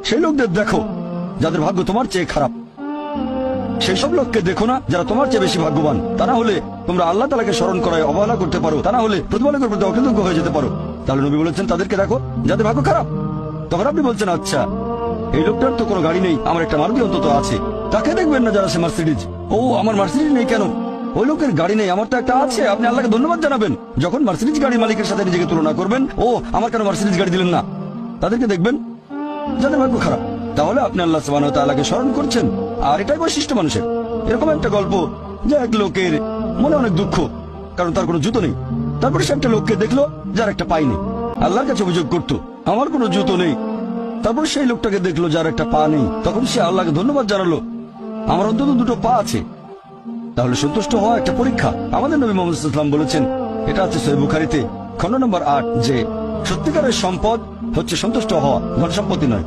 সেই লোকদের দেখো যাদের ভাগ্য তোমার চেয়ে খারাপ। সেই সব লোককে দেখো না যারা তোমার চেয়ে বেশি ভাগ্যবান। তা না হলে তোমরা আল্লাহ তাআলাকে স্মরণ করায় অবহেলা করতে পারো, তা না হলে প্রতিপালকের প্রতি অকৃতজ্ঞ হয়ে যেতে পারো। তাহলে নবী বলেছেন তাদেরকে দেখো যাদের ভাগ্য খারাপ। তখন আপনি বলছেন আচ্ছা এই লোকটার তো কোনো গাড়ি নেই, আমার একটা মারুতি অন্তত আছে। তাকে দেখবেন না যারা সে মার্সিডিজ। ও আমার মার্সিডিজ নেই কেন? ওই লোকের গাড়ি নেই, আমার তো একটা আছে। আপনি আল্লাহকে ধন্যবাদ জানাবেন যখন মার্সিডিজ গাড়ির মালিকের সাথে নিজেকে তুলনা করবেন। ও আমার কেন মার্সিডিজ গাড়ি দিলেন না? তাদেরকে দেখবেন যাদের ভাগ্য খারাপ। তাহলে আপনি আল্লাহ সুবহানাহু ওয়া তাআলাকে স্মরণ করছেন। আর এটাই বৈশিষ্ট্য মানুষের। এরকম একটা গল্প যে এক লোকের মনে অনেক দুঃখ, কারণ তার কোনো জুতো নেই। তারপরে সে একটা লোককে দেখলো যার একটা পাই নেই। আল্লাহর কাছে অভিযোগ করতো আমার কোনো জুতো নেই। তারপর সেই লোকটাকে দেখলো যার একটা পা নেই। তখন সে আল্লাহকে ধন্যবাদ জানালো আমার অন্তত দুটো পা আছে। তাহলে সন্তুষ্ট হওয়া একটা পরীক্ষা। আমাদের নবী মুহাম্মদ সাল্লাল্লাহু আলাইহি ওয়াসাল্লাম বলেছেন, এটা আছে সহিহ বুখারীতে খণ্ড নম্বর 8, যে সত্যিকারের সম্পদ হচ্ছে সন্তুষ্ট হওয়া, ধন সম্পত্তি নয়।